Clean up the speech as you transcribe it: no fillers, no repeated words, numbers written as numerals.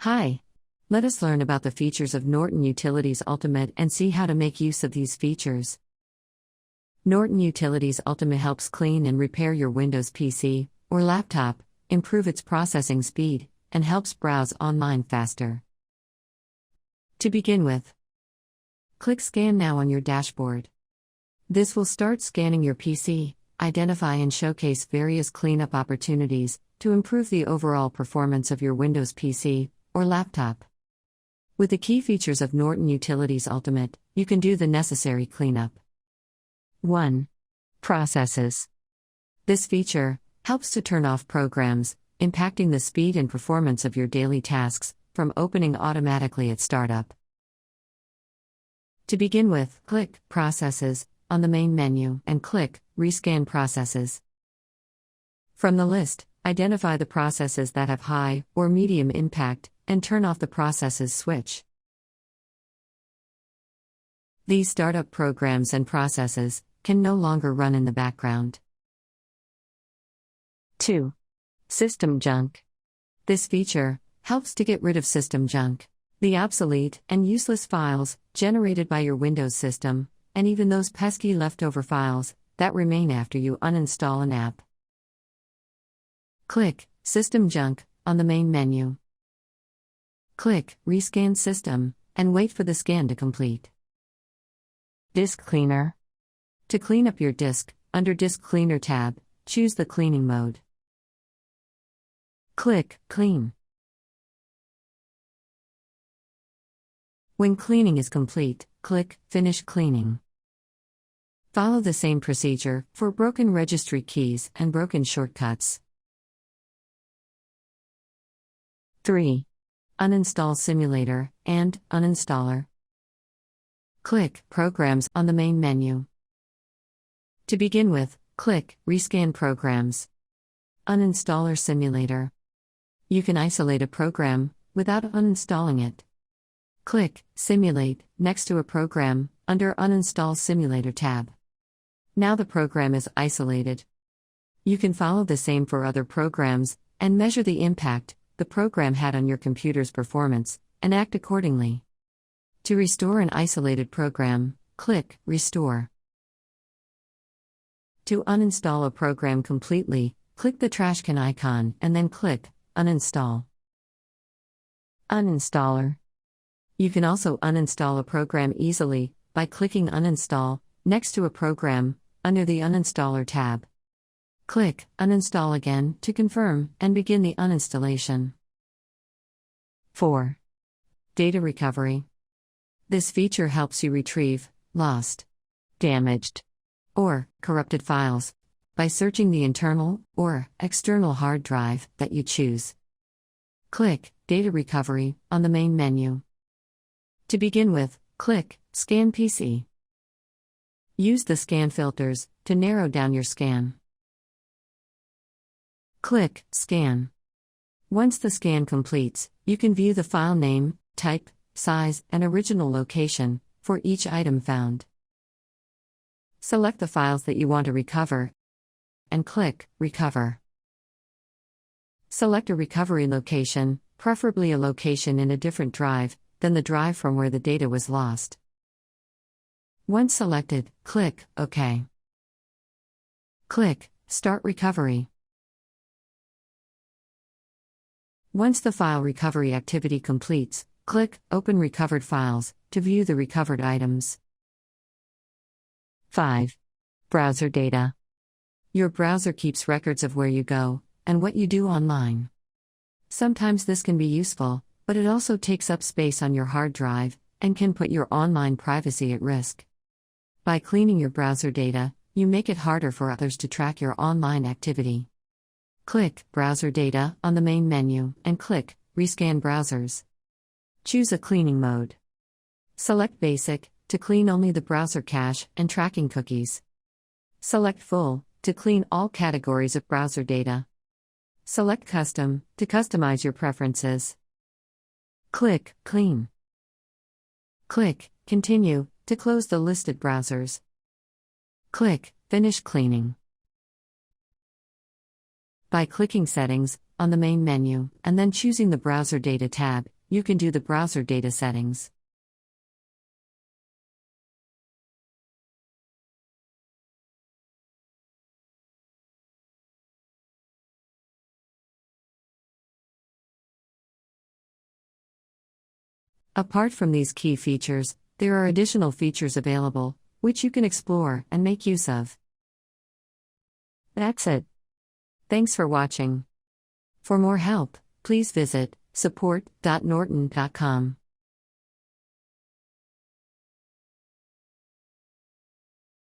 Hi. Let us learn about the features of Norton Utilities Ultimate and see how to make use of these features. Norton Utilities Ultimate helps clean and repair your Windows PC or laptop, improve its processing speed, and helps browse online faster. To begin with, click Scan Now on your dashboard. This will start scanning your PC, identify and showcase various cleanup opportunities to improve the overall performance of your Windows PC or laptop. With the key features of Norton Utilities Ultimate, you can do the necessary cleanup. 1. Processes. This feature helps to turn off programs, impacting the speed and performance of your daily tasks, from opening automatically at startup. To begin with, click Processes on the main menu and click Rescan Processes. From the list, identify the processes that have high or medium impact and turn off the processes switch. These startup programs and processes can no longer run in the background. 2. System junk. This feature helps to get rid of system junk, the obsolete and useless files generated by your Windows system, and even those pesky leftover files that remain after you uninstall an app. Click System Junk on the main menu. Click Rescan System and wait for the scan to complete. Disk Cleaner. To clean up your disk, under Disk Cleaner tab, choose the cleaning mode. Click Clean. When cleaning is complete, click Finish Cleaning. Follow the same procedure for broken registry keys and broken shortcuts. 3. Uninstall Simulator and Uninstaller. Click Programs on the main menu. To begin with, click Rescan Programs. Uninstaller Simulator. You can isolate a program without uninstalling it. Click Simulate next to a program under Uninstall Simulator tab. Now the program is isolated. You can follow the same for other programs and measure the impact the program had on your computer's performance and act accordingly. To restore an isolated program, click Restore. To uninstall a program completely, click the trash can icon and then click Uninstall. Uninstaller. You can also uninstall a program easily by clicking Uninstall next to a program under the Uninstaller tab. Click Uninstall again to confirm and begin the uninstallation. 4. Data Recovery. This feature helps you retrieve lost, damaged, or corrupted files by searching the internal or external hard drive that you choose. Click Data Recovery on the main menu. To begin with, click Scan PC. Use the scan filters to narrow down your scan. Click Scan. Once the scan completes, you can view the file name, type, size, and original location for each item found. Select the files that you want to recover and click Recover. Select a recovery location, preferably a location in a different drive than the drive from where the data was lost. Once selected, click OK. Click Start Recovery. Once the file recovery activity completes, click Open Recovered Files to view the recovered items. 5. Browser data. Your browser keeps records of where you go and what you do online. Sometimes this can be useful, but it also takes up space on your hard drive and can put your online privacy at risk. By cleaning your browser data, you make it harder for others to track your online activity. Click Browser Data on the main menu and click Rescan Browsers. Choose a cleaning mode. Select Basic to clean only the browser cache and tracking cookies. Select Full to clean all categories of browser data. Select Custom to customize your preferences. Click Clean. Click Continue to close the listed browsers. Click Finish Cleaning. By clicking Settings on the main menu and then choosing the Browser Data tab, you can do the browser data settings. Apart from these key features, there are additional features available, which you can explore and make use of. That's it. Thanks for watching. For more help, please visit support.norton.com.